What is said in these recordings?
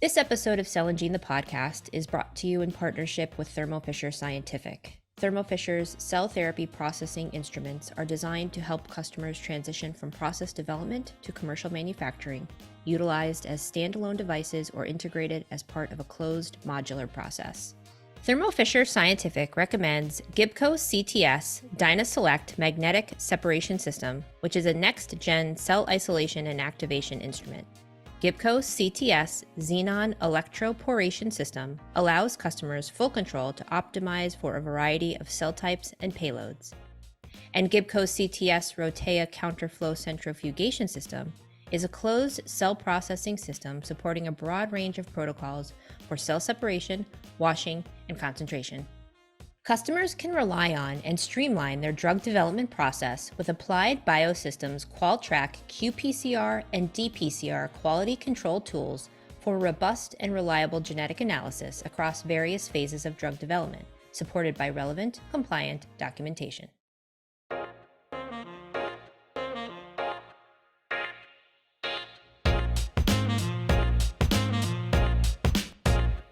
This episode of Cell and Gene the podcast is brought to you in partnership with Thermo Fisher Scientific. Thermo Fisher's cell therapy processing instruments are designed to help customers transition from process development to commercial manufacturing, utilized as standalone devices or integrated as part of a closed modular process. Thermo Fisher Scientific recommends Gibco CTS DynaSelect Magnetic Separation System, which is a next-gen cell isolation and activation instrument. Gibco CTS Xenon Electroporation System allows customers full control to optimize for a variety of cell types and payloads. And Gibco CTS Rotea Counterflow Centrifugation System is a closed cell processing system supporting a broad range of protocols for cell separation, washing, and concentration. Customers can rely on and streamline their drug development process with Applied Biosystems QualTrack qPCR and dPCR quality control tools for robust and reliable genetic analysis across various phases of drug development, supported by relevant, compliant documentation.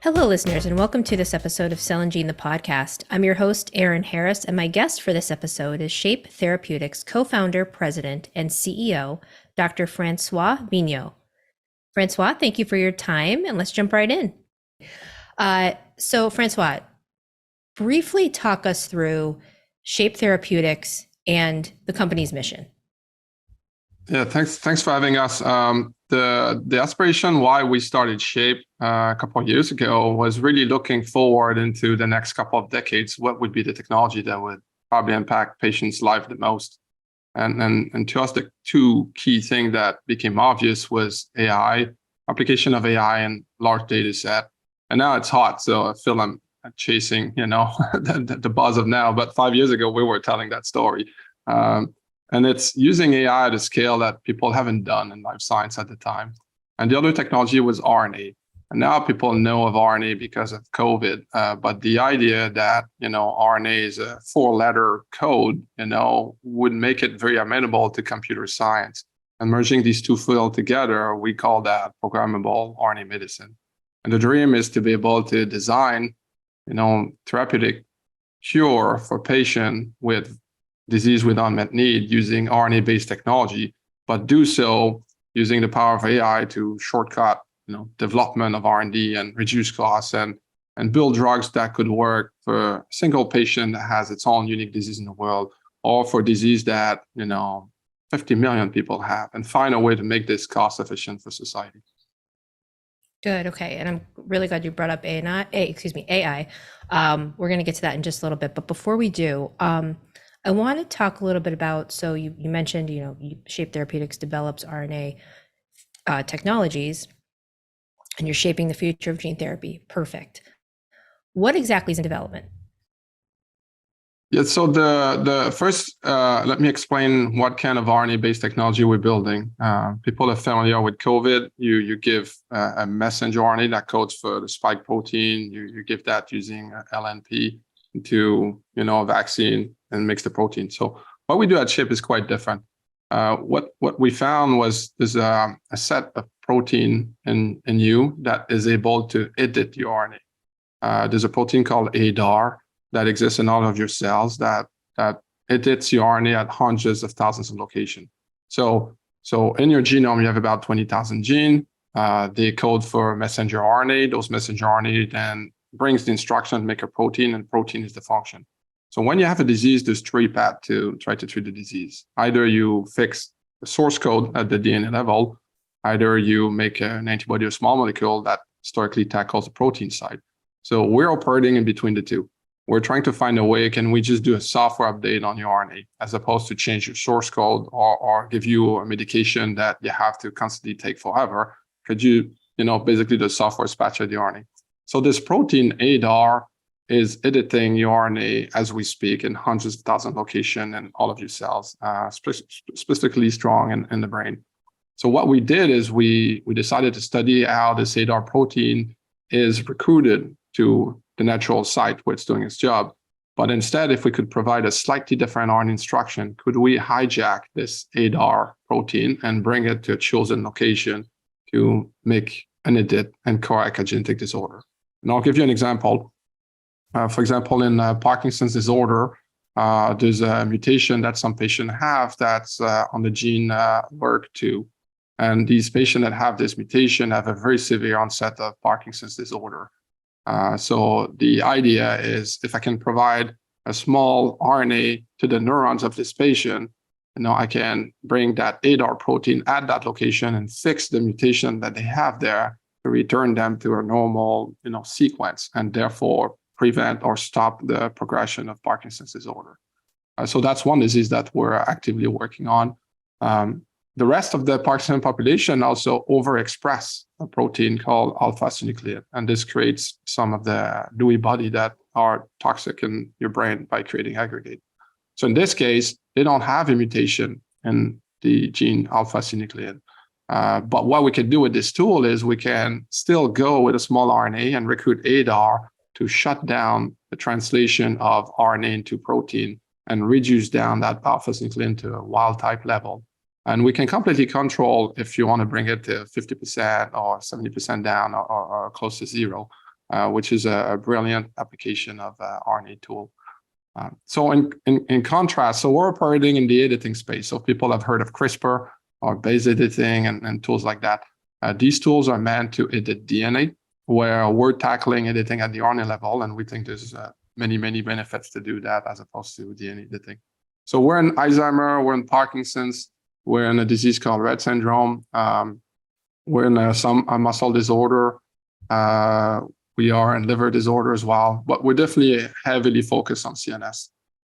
Hello, listeners, and welcome to this episode of Cell and Gene the podcast. I'm your host, Erin Harris, and my guest for this episode is Shape Therapeutics co-founder, president, and CEO, Dr. Francois Vigneault. Francois, thank you for your time, and let's jump right in. So, Francois, briefly talk us through Shape Therapeutics and the company's mission. Yeah, thanks for having us. The aspiration why we started Shape a couple of years ago was really looking forward into the next couple of decades. What would be the technology that would probably impact patients' life the most? And to us, the two key things that became obvious was AI, application of AI and large data set. And now it's hot, so I feel I'm chasing, the buzz of now. But 5 years ago, we were telling that story. And it's using AI at a scale that people haven't done in life science at the time. And the other technology was RNA. And now people know of RNA because of COVID. But the idea that, RNA is a 4-letter code, would make it very amenable to computer science. And merging these two fields together, we call that programmable RNA medicine. And the dream is to be able to design, therapeutic cure for patient with disease with unmet need using RNA-based technology, but do so using the power of AI to shortcut, development of R&D and reduce costs and build drugs that could work for a single patient that has its own unique disease in the world, or for disease that 50 million people have, and find a way to make this cost efficient for society. Good. Okay. And I'm really glad you brought up AI. We're going to get to that in just a little bit. But before we do, I want to talk a little bit about, so you mentioned, Shape Therapeutics develops RNA technologies, and you're shaping the future of gene therapy. Perfect. What exactly is in development? Yeah, so the first, let me explain what kind of RNA-based technology we're building. People are familiar with COVID. You give a messenger RNA that codes for the spike protein. You give that using LNP to a vaccine and mix the protein. So what we do at Shape is quite different. What we found was there's a set of protein in you that is able to edit your RNA. There's a protein called ADAR that exists in all of your cells that edits your RNA at hundreds of thousands of locations. So in your genome, you have about 20,000 genes. They code for messenger RNA. Those messenger RNA then brings the instruction to make a protein, and protein is the function. So when you have a disease, there's 3 paths to try to treat the disease. Either you fix the source code at the DNA level, either you make an antibody or small molecule that historically tackles the protein side. So we're operating in between the two. We're trying to find a way, can we just do a software update on your RNA as opposed to change your source code or give you a medication that you have to constantly take forever? Could you, basically the software patch the RNA? So this protein ADAR is editing your RNA as we speak in hundreds of thousands of locations in all of your cells, specifically strong in the brain. So what we did is we decided to study how this ADAR protein is recruited to the natural site where it's doing its job. But instead, if we could provide a slightly different RNA instruction, could we hijack this ADAR protein and bring it to a chosen location to make and it did, and correct a genetic disorder. And I'll give you an example. For example, in Parkinson's disorder, there's a mutation that some patients have that's on the gene LRRK2. And these patients that have this mutation have a very severe onset of Parkinson's disorder. So the idea is if I can provide a small RNA to the neurons of this patient, I can bring that ADAR protein at that location and fix the mutation that they have there to return them to a normal, sequence, and therefore prevent or stop the progression of Parkinson's disorder. So that's one disease that we're actively working on. The rest of the Parkinson population also overexpress a protein called alpha-synuclein, and this creates some of the Lewy body that are toxic in your brain by creating aggregate. So in this case, they don't have a mutation in the gene alpha-synuclein. But what we can do with this tool is we can still go with a small RNA and recruit ADAR to shut down the translation of RNA into protein and reduce down that alpha-synuclein to a wild type level. And we can completely control if you want to bring it to 50% or 70% down or close to zero, which is a brilliant application of RNA tool. So in contrast, so we're operating in the editing space. So people have heard of CRISPR or base editing and tools like that. These tools are meant to edit DNA, where we're tackling editing at the RNA level, and we think there's many, many benefits to do that as opposed to DNA editing. So we're in Alzheimer, we're in Parkinson's, we're in a disease called Rett syndrome, we're in some muscle disorder, we are in liver disorder as well, but we're definitely heavily focused on CNS.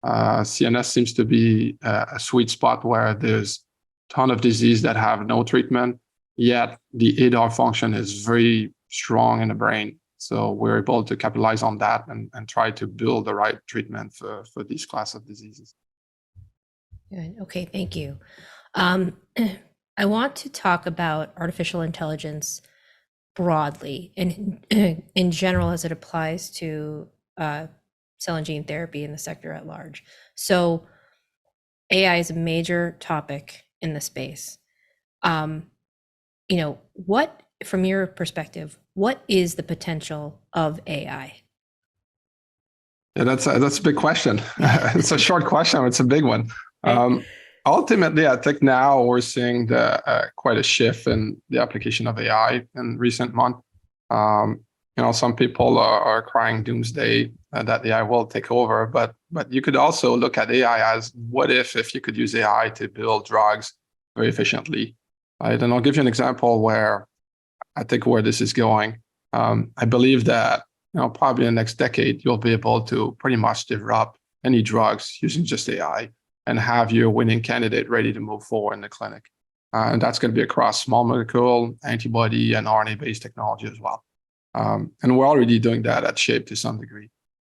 CNS seems to be a sweet spot where there's a ton of disease that have no treatment, yet the ADAR function is very strong in the brain. So we're able to capitalize on that and try to build the right treatment for these class of diseases. Good. Okay, thank you. I want to talk about artificial intelligence broadly and in general as it applies to cell and gene therapy in the sector at large. So AI is a major topic in the space. What, from your perspective, what is the potential of AI? Yeah, that's a big question. It's a short question, but it's a big one. Ultimately, I think now we're seeing quite a shift in the application of AI in recent months. Some people are crying doomsday that AI will take over, but you could also look at AI as what if you could use AI to build drugs very efficiently. Right? And I'll give you an example where I think where this is going. I believe that probably in the next decade, you'll be able to pretty much develop any drugs using just AI and have your winning candidate ready to move forward in the clinic. And that's going to be across small molecule, antibody, and RNA-based technology as well. And we're already doing that at Shape to some degree.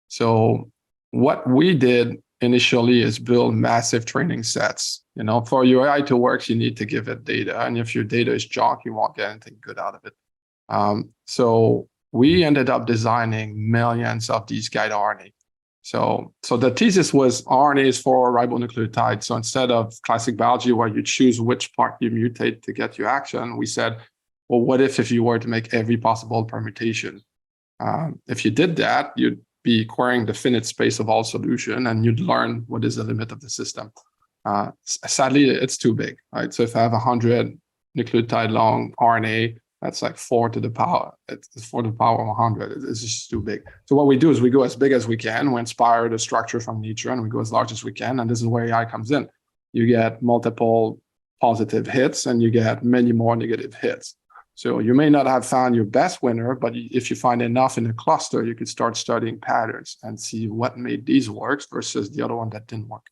So what we did initially is build massive training sets. For your AI to work, you need to give it data. And if your data is junk, you won't get anything good out of it. So we ended up designing millions of these guide RNA. So the thesis was RNA is for ribonucleotides. So instead of classic biology where you choose which part you mutate to get your action, we said, well, what if you were to make every possible permutation? If you did that, you'd be querying the finite space of all solution, and you'd learn what is the limit of the system. Sadly, it's too big, right? So if I have 100 nucleotide long RNA, that's like 4 to the power. It's 4 to the power of 100. It's just too big. So what we do is we go as big as we can. We inspire the structure from nature, and we go as large as we can. And this is where AI comes in. You get multiple positive hits, and you get many more negative hits. So you may not have found your best winner, but if you find enough in a cluster, you could start studying patterns and see what made these work versus the other one that didn't work.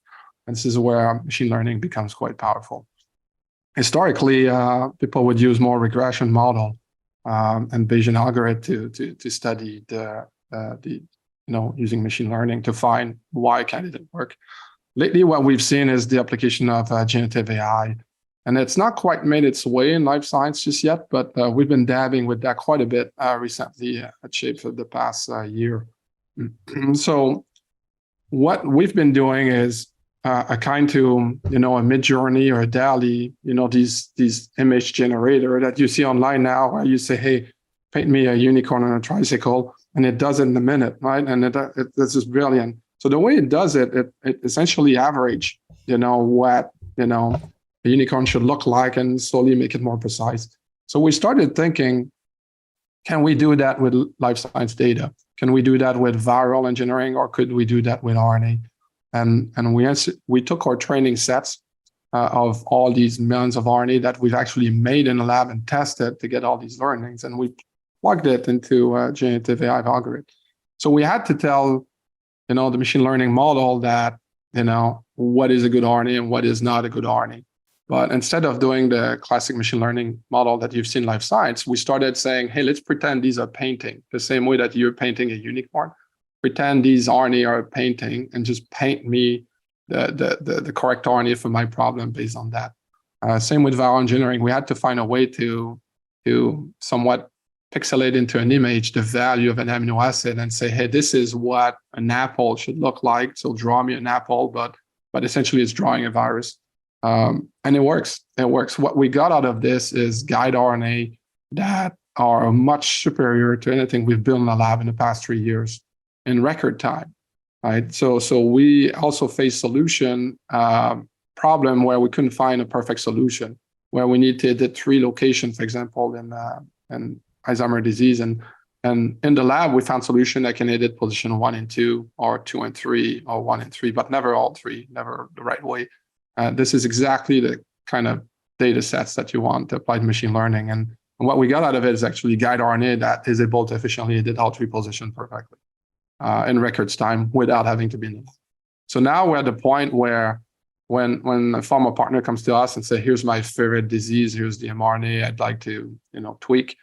And this is where machine learning becomes quite powerful. Historically, people would use more regression model and Bayesian algorithm to study using machine learning to find why can it didn't work. Lately, what we've seen is the application of generative AI. And it's not quite made its way in life science just yet, but we've been dabbing with that quite a bit recently at Shape for the past year. So what we've been doing is akin to, a Midjourney or a DALL-E, these image generator that you see online now, where you say, hey, paint me a unicorn on a tricycle, and it does it in a minute, right? And it's just brilliant. So the way it does it essentially average, what, a unicorn should look like, and slowly make it more precise. So we started thinking, can we do that with life science data? Can we do that with viral engineering, or could we do that with RNA? And we took our training sets of all these millions of RNA that we've actually made in the lab and tested to get all these learnings, and we plugged it into a generative AI algorithm. So we had to tell, the machine learning model that, what is a good RNA and what is not a good RNA. But instead of doing the classic machine learning model that you've seen in life science, we started saying, hey, let's pretend these are painting, the same way that you're painting a unicorn. Pretend these RNA are painting, and just paint me the correct RNA for my problem based on that. Same with viral engineering. We had to find a way to somewhat pixelate into an image the value of an amino acid and say, hey, this is what an apple should look like. So draw me an apple, but essentially it's drawing a virus. And it works. It works. What we got out of this is guide RNA that are much superior to anything we've built in the lab in the past 3 years in record time, right? So we also face solution problem where we couldn't find a perfect solution, where we needed the 3 locations, for example, in Alzheimer's disease. And in the lab, we found solution that can edit position 1 and 2, or 2 and 3, or 1 and 3, but never all 3, never the right way. This is exactly the kind of data sets that you want to apply to machine learning. And what we got out of it is actually guide RNA that is able to efficiently edit all 3 positions perfectly in records time without having to be in the lab. So now we're at the point where when a pharma partner comes to us and say, here's my favorite disease, here's the mRNA I'd like to tweak,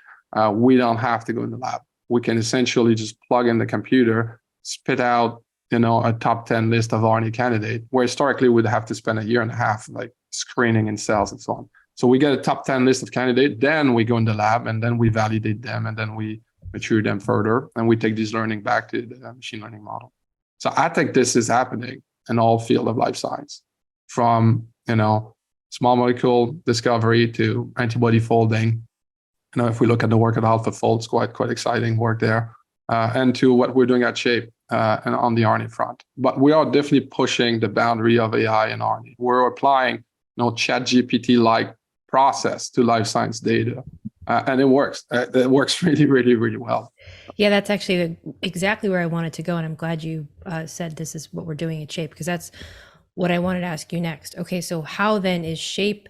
we don't have to go in the lab. We can essentially just plug in the computer, spit out a top 10 list of RNA candidate, where historically we'd have to spend a year and a half like screening in cells and so on. So we get a top 10 list of candidate, then we go in the lab, and then we validate them, and then we mature them further, and we take this learning back to the machine learning model. So I think this is happening in all field of life science, from small molecule discovery to antibody folding. If we look at the work at AlphaFold, it's quite exciting work there, and to what we're doing at Shape and on the RNA front. But we are definitely pushing the boundary of AI and RNA. We're applying ChatGPT-like process to life science data, and it works. It works really, really, really well. Yeah, that's actually exactly where I wanted to go, and I'm glad you said this is what we're doing at Shape, because that's what I wanted to ask you next. Okay, so how then is Shape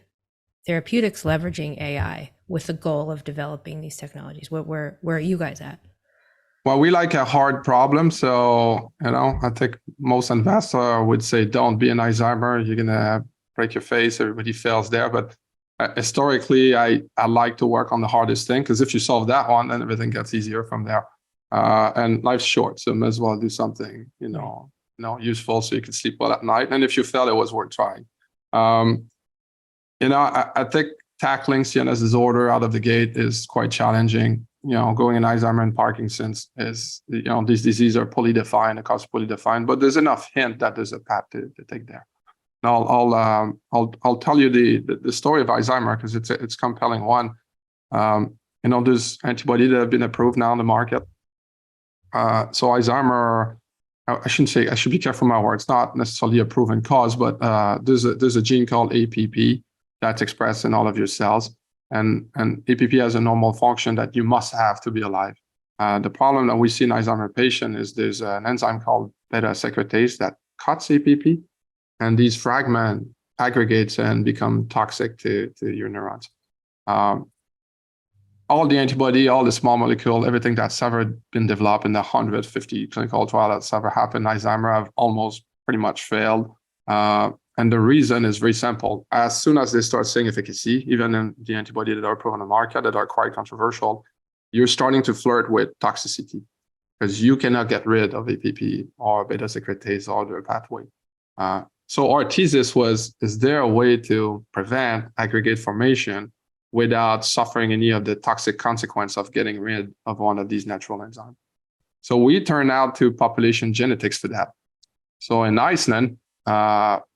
Therapeutics leveraging AI with the goal of developing these technologies? Where are you guys at? Well, we like a hard problem. So, I think most investors would say, don't be an Alzheimer. You're going to break your face. Everybody fails there. But historically, I like to work on the hardest thing, because if you solve that one, then everything gets easier from there. And life's short, so may as well do something, useful, so you can sleep well at night. And if you fail, it was worth trying. I think tackling CNS disorder out of the gate is quite challenging. Going in Alzheimer's and Parkinson's is, these diseases are poorly defined, the cause is poorly defined, but there's enough hint that there's a path to take there. And I'll tell you the story of Alzheimer's, because it's a compelling one. There's antibodies that have been approved now on the market. So Alzheimer's, I should be careful my words. It's not necessarily a proven cause, but there's a gene called APP that's expressed in all of your cells. And APP has a normal function that you must have to be alive. The problem that we see in Alzheimer's patients is there's an enzyme called beta secretase that cuts APP, and these fragments aggregates and become toxic to your neurons. All the antibody, all the small molecule, everything that's ever been developed in the 150 clinical trials that's ever happened in Alzheimer's have almost pretty much failed. And the reason is very simple. As soon as they start seeing efficacy, even in the antibody that are approved on the market that are quite controversial, you're starting to flirt with toxicity, because you cannot get rid of APP or beta secretase or their pathway. So our thesis was, is there a way to prevent aggregate formation without suffering any of the toxic consequence of getting rid of one of these natural enzymes? So we turned out to population genetics for that. So in Iceland,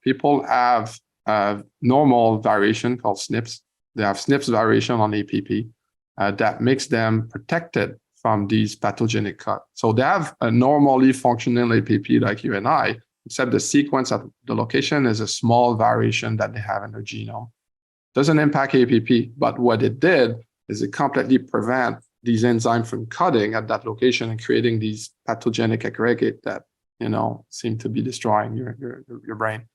people have a normal variation called SNPs. They have SNPs variation on APP that makes them protected from these pathogenic cuts. So they have a normally functional APP like you and I, except the sequence at the location is a small variation that they have in their genome. Doesn't impact APP, but what it did is it completely prevent these enzymes from cutting at that location and creating these pathogenic aggregate that seem to be destroying your brain.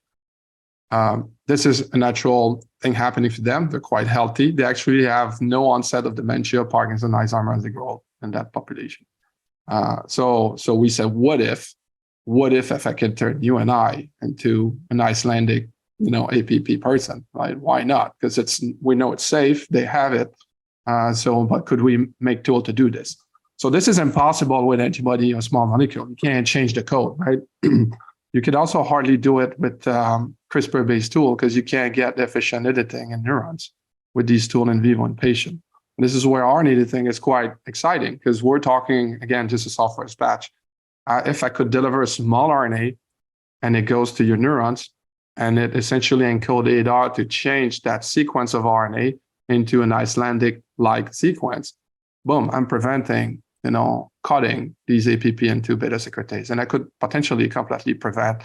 This is a natural thing happening to them. They're quite healthy. They actually have no onset of dementia, Parkinson, Alzheimer's as they grow in that population. So we said, what if I could turn you and I into an Icelandic, APP person, right? Why not? Because we know it's safe. They have it. But could we make tool to do this? So this is impossible with antibody or small molecule. You can't change the code, right? You could also hardly do it with CRISPR-based tool because you can't get efficient editing in neurons with these tools in vivo in patient. This is where RNA editing is quite exciting because we're talking, again, just a software patch. If I could deliver a small RNA and it goes to your neurons and it essentially encodes ADAR to change that sequence of RNA into an Icelandic-like sequence, boom, I'm preventing, cutting these APP into beta secretase. And I could potentially completely prevent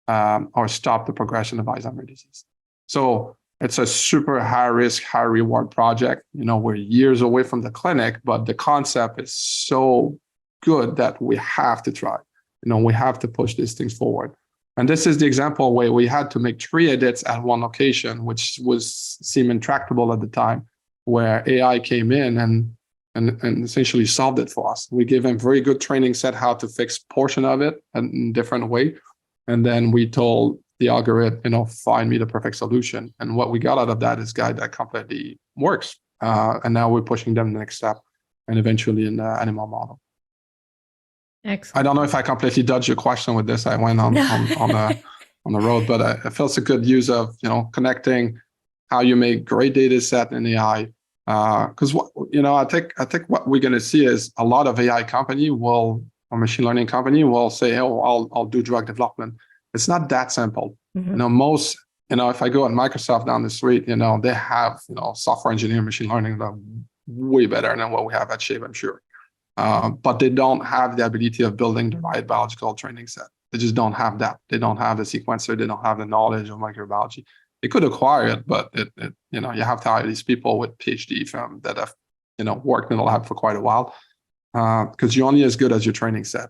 or stop the progression of Alzheimer's disease. So it's a super high risk, high reward project. We're years away from the clinic, but the concept is so good that we have to try. We have to push these things forward. And this is the example where we had to make 3 edits at one location, which seemed intractable at the time, where AI came in and essentially solved it for us. We gave them very good training set how to fix portion of it in a different way. And then we told the algorithm, find me the perfect solution. And what we got out of that is guide that completely works. And now we're pushing them the next step and eventually in the animal model. Excellent. I don't know if I completely dodged your question with this. I went on the road, but I felt it's a good use of connecting how you make great data set in AI. Because I think what we're going to see is a lot of AI company or machine learning company will say, oh, I'll do drug development. It's not that simple. Mm-hmm. Most if I go at Microsoft down the street, they have software engineering, machine learning that are way better than what we have at Shape, I'm sure. But they don't have the ability of building the right biological training set. They just don't have that. They don't have the sequencer. They don't have the knowledge of microbiology. They could acquire it, but you have to hire these people with PhD from that have worked in the lab for quite a while, because you're only as good as your training set.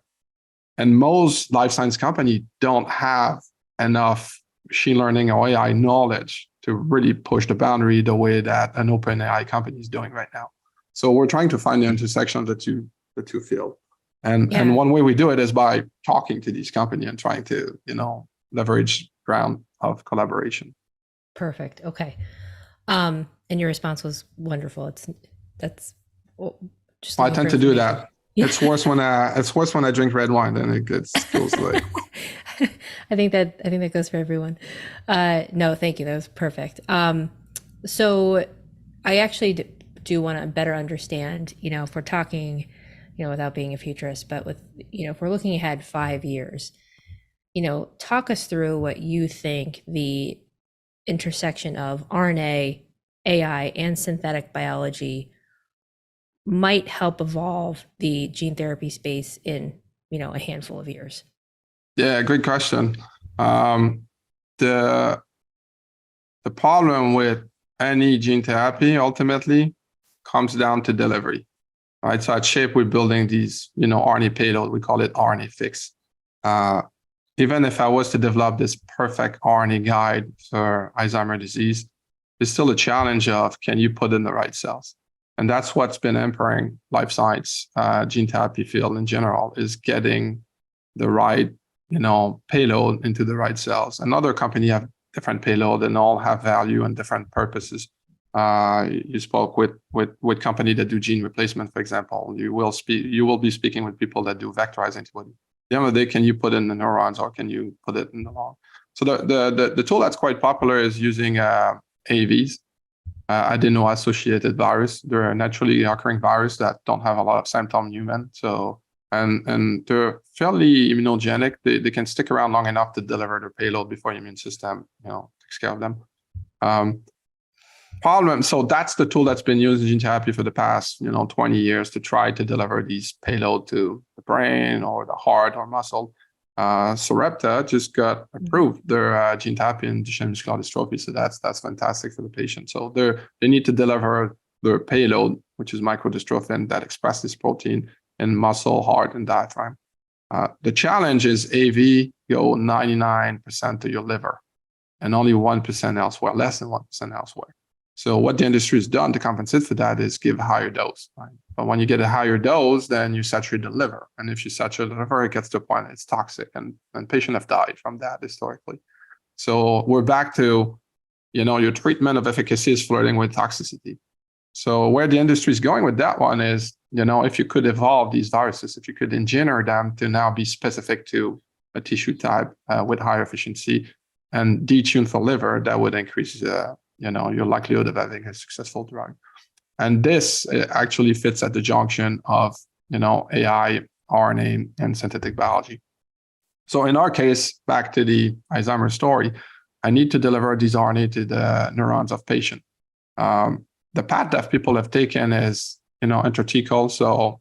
And most life science companies don't have enough machine learning or AI knowledge to really push the boundary the way that an open AI company is doing right now. So we're trying to find the intersection of the two fields. And one way we do it is by talking to these companies and trying to, leverage ground of collaboration. Perfect. Okay. And your response was wonderful. I tend to do that. Yeah. It's worse when I drink red wine, then it feels like. I think that goes for everyone. No, thank you. That was perfect. So I actually do want to better understand, if we're talking, without being a futurist, but with, if we're looking ahead 5 years, talk us through what you think the intersection of RNA, AI, and synthetic biology might help evolve the gene therapy space in, a handful of years. Yeah, great question. The problem with any gene therapy ultimately comes down to delivery, right? So at Shape, we're building these, RNA payload. We call it RNA fix. Even if I was to develop this perfect RNA guide for Alzheimer's disease, there's still a challenge of can you put in the right cells? And that's what's been hampering life science, gene therapy field in general, is getting the right, payload into the right cells. Another company have different payload and all have value and different purposes. You spoke with company that do gene replacement, for example. You will be speaking with people that do vectorized antibody. At the end of the day, can you put it in the neurons or can you put it in the lung? So the tool that's quite popular is using AAVs, adeno-associated virus. They're a naturally occurring virus that don't have a lot of symptoms in human. So and they're fairly immunogenic. They can stick around long enough to deliver their payload before the immune system, takes care of them. So that's the tool that's been used in gene therapy for the past, 20 years to try to deliver these payload to the brain or the heart or muscle. Sarepta just got approved their gene therapy in Duchenne muscular dystrophy, so that's fantastic for the patient. So they need to deliver their payload, which is microdystrophin that expresses this protein in muscle, heart, and diaphragm. The challenge is AV go 99% to your liver and only 1% elsewhere, less than 1% elsewhere. So what the industry has done to compensate for that is give a higher dose. Right? But when you get a higher dose, then you saturate the liver. And if you saturate the liver, it gets to a point it's toxic. And patients have died from that historically. So we're back to, your treatment of efficacy is flirting with toxicity. So where the industry is going with that one is, if you could evolve these viruses, if you could engineer them to now be specific to a tissue type with higher efficiency and detune for liver, that would increase your likelihood of having a successful drug. And this actually fits at the junction of, AI, RNA, and synthetic biology. So in our case, back to the Alzheimer's story, I need to deliver these RNA to the neurons of patient. The path that people have taken is, intrathecal, so,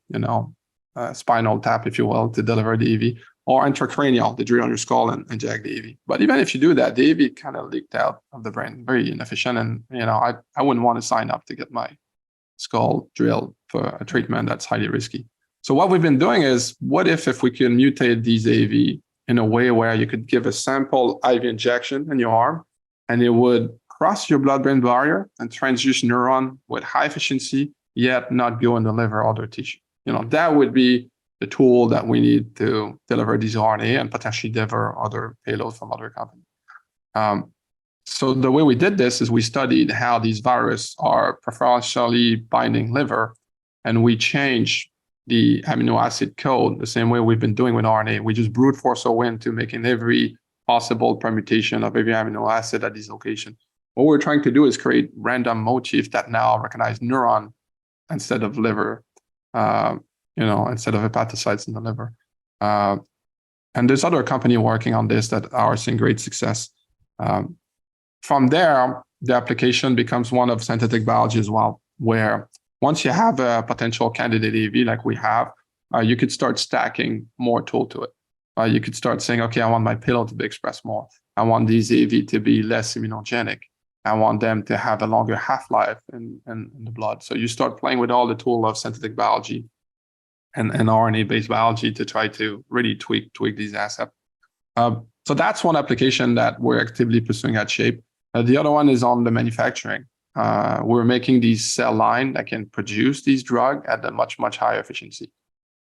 spinal tap, if you will, to deliver the EV, or intracranial, to drill on your skull and inject the EV. But even if you do that, the EV kind of leaked out of the brain, very inefficient. And, I wouldn't want to sign up to get my skull drilled for a treatment that's highly risky. So what we've been doing is, what if we can mutate these AV in a way where you could give a sample IV injection in your arm, and it would cross your blood-brain barrier and transduce neuron with high efficiency, yet not go in the liver or other tissue. That would be the tool that we need to deliver these RNA and potentially deliver other payloads from other companies. So the way we did this is we studied how these viruses are preferentially binding liver, and we changed the amino acid code the same way we've been doing with RNA. We just brute force our way into making every possible permutation of every amino acid at these locations. What we're trying to do is create random motifs that now recognize neuron instead of liver, instead of hepatocytes in the liver. And there's other company working on this that are seeing great success. From there, the application becomes one of synthetic biology as well, where once you have a potential candidate AAV like we have, you could start stacking more tool to it. You could start saying, okay, I want my payload to be expressed more. I want these AAV to be less immunogenic. I want them to have a longer half-life in the blood. So you start playing with all the tool of synthetic biology and RNA-based biology to try to really tweak these assets. So that's one application that we're actively pursuing at Shape. The other one is on the manufacturing. We're making these cell line that can produce these drugs at a much, much higher efficiency.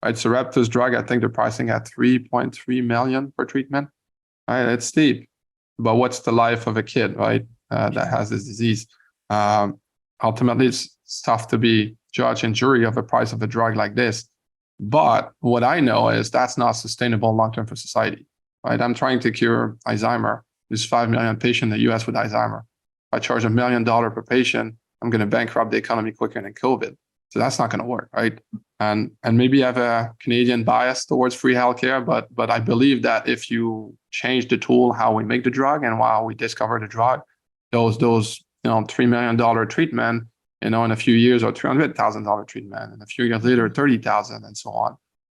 Right, Sarepta's drug, I think they're pricing at $3.3 million per treatment. Right, it's steep, but what's the life of a kid, right, that has this disease? Ultimately, it's tough to be judge and jury of the price of a drug like this. But what I know is that's not sustainable long-term for society. Right, I'm trying to cure Alzheimer. There's 5 million patients in the U.S. with Alzheimer. If I charge $1 million per patient, I'm going to bankrupt the economy quicker than COVID. So that's not going to work, right? And maybe I have a Canadian bias towards free healthcare, but I believe that if you change the tool, how we make the drug and how we discover the drug, those $3 million treatment, in a few years, or $300,000 treatment, and a few years later, $30,000, and so on.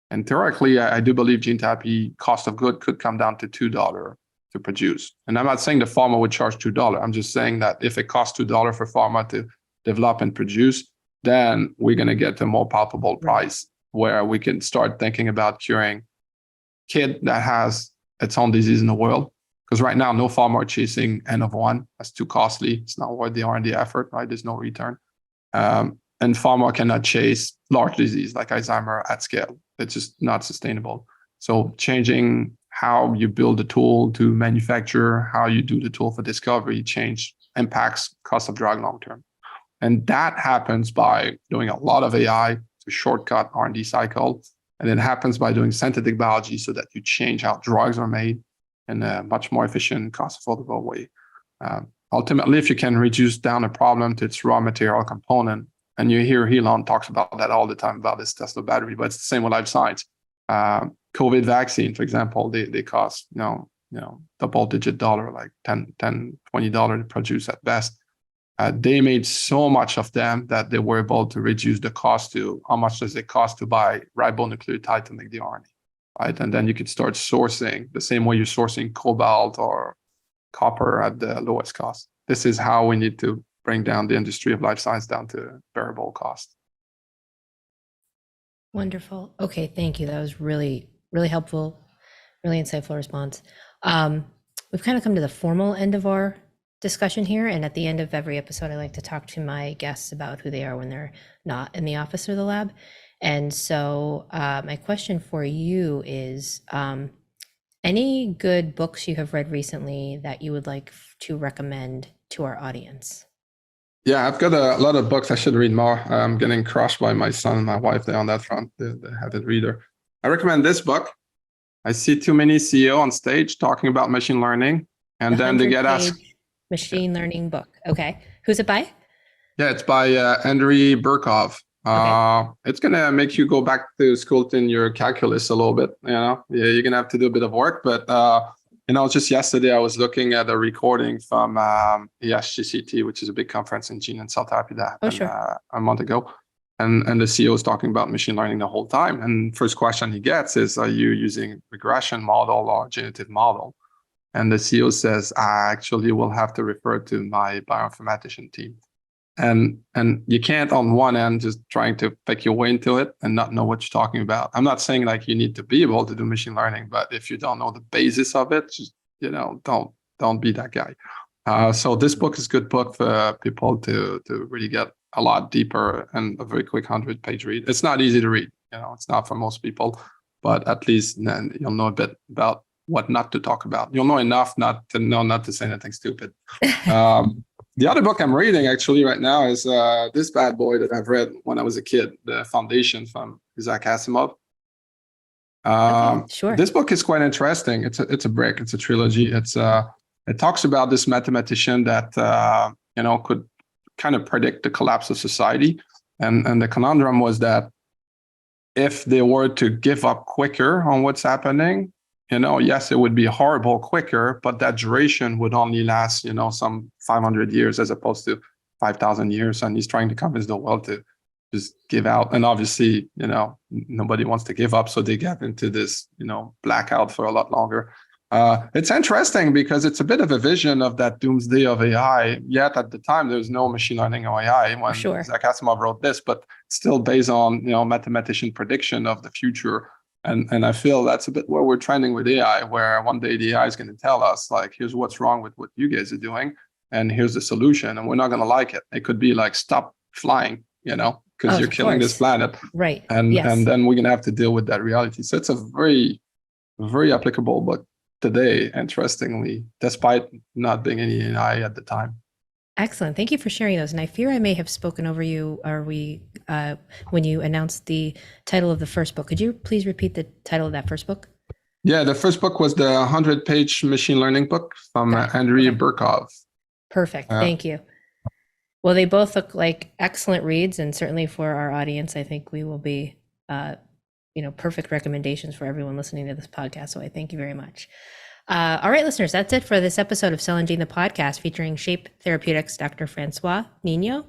And theoretically, I do believe gene therapy cost of good could come down to $2 to produce. And I'm not saying the pharma would charge $2. I'm just saying that if it costs $2 for pharma to develop and produce, then we're going to get a more palpable price where we can start thinking about curing kid that has its own disease in the world. Because right now, no pharma are chasing N of 1. That's too costly. It's not worth the R&D effort, right? There's no return. And pharma cannot chase large disease like Alzheimer at scale. It's just not sustainable. So changing how you build the tool to manufacture, how you do the tool for discovery, impacts cost of drug long-term. And that happens by doing a lot of AI to shortcut R&D cycle. And it happens by doing synthetic biology so that you change how drugs are made in a much more efficient, cost-affordable way. Ultimately, if you can reduce down a problem to its raw material component, and you hear Elon talks about that all the time, about this Tesla battery, but it's the same with life science. COVID vaccine, for example, they cost, double-digit dollar, like $10, $20 to produce at best. They made so much of them that they were able to reduce the cost to how much does it cost to buy ribonucleotide to make the RNA, right? And then you could start sourcing the same way you're sourcing cobalt or copper at the lowest cost. This is how we need to bring down the industry of life science down to bearable cost. Wonderful. Okay, thank you. That was really, really helpful, really insightful response. We've kind of come to the formal end of our discussion here. And at the end of every episode, I like to talk to my guests about who they are when they're not in the office or the lab. And so my question for you is, any good books you have read recently that you would like to recommend to our audience? Yeah, I've got a lot of books I should read more. I'm getting crushed by my son and my wife there on that front, the avid reader. I recommend this book. I see too many CEO on stage talking about machine learning, and then they get asked. Machine learning book. Okay. Who's it by? Yeah, it's by Andrei Burkov. Okay. It's going to make you go back to school in your calculus a little bit. Yeah, you're going to have to do a bit of work. But, just yesterday, I was looking at a recording from ESGCT, which is a big conference in gene and cell therapy that happened a month ago. And the CEO is talking about machine learning the whole time. And first question he gets is, are you using regression model or generative model? And the CEO says, I actually will have to refer to my bioinformatician team. And you can't on one end just trying to pick your way into it and not know what you're talking about. I'm not saying like you need to be able to do machine learning, but if you don't know the basis of it, just, don't be that guy. So this book is a good book for people to really get a lot deeper and a very quick 100-page read. It's not easy to read. It's not for most people, but at least then you'll know a bit about what not to talk about. You'll know enough not to say anything stupid. The other book I'm reading actually right now is this bad boy that I've read when I was a kid, The Foundation from Isaac Asimov. Okay, sure. This book is quite interesting. It's a brick. It's a trilogy. It talks about this mathematician that could kind of predict the collapse of society, and the conundrum was that if they were to give up quicker on what's happening, yes, it would be horrible quicker, but that duration would only last, some 500 years as opposed to 5,000 years. And he's trying to convince the world to just give out. And obviously, nobody wants to give up. So they get into this, blackout for a lot longer. It's interesting because it's a bit of a vision of that doomsday of AI. Yet at the time, there was no machine learning or AI when Isaac Asimov wrote this, but still based on, mathematician prediction of the future. And I feel that's a bit where we're trending with AI, where one day the AI is going to tell us, like, here's what's wrong with what you guys are doing, and here's the solution, and we're not going to like it. It could be like, stop flying, because you're killing this planet. Right. And then we're going to have to deal with that reality. So it's a very, very applicable book today, interestingly, despite not being any AI at the time. Excellent. Thank you for sharing those. And I fear I may have spoken over you, when you announced the title of the first book. Could you please repeat the title of that first book? Yeah, the first book was the 100-page machine learning book from Andrei Burkov. Perfect. Thank you. Well, they both look like excellent reads, and certainly for our audience, I think we will be, perfect recommendations for everyone listening to this podcast. So I thank you very much. All right, listeners, that's it for this episode of Cell and Gene, the podcast featuring Shape Therapeutics, Dr. Francois Vigneault.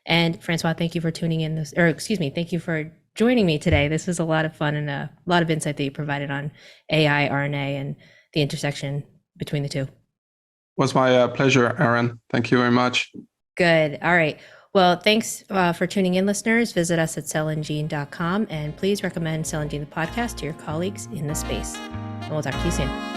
And Francois, thank you for tuning in thank you for joining me today. This was a lot of fun and a lot of insight that you provided on AI, RNA, and the intersection between the two. It was my pleasure, Erin. Thank you very much. Good. All right. Well, thanks for tuning in, listeners. Visit us at cellandgene.com, and please recommend Cell and Gene, the podcast, to your colleagues in the space. And we'll talk to you soon.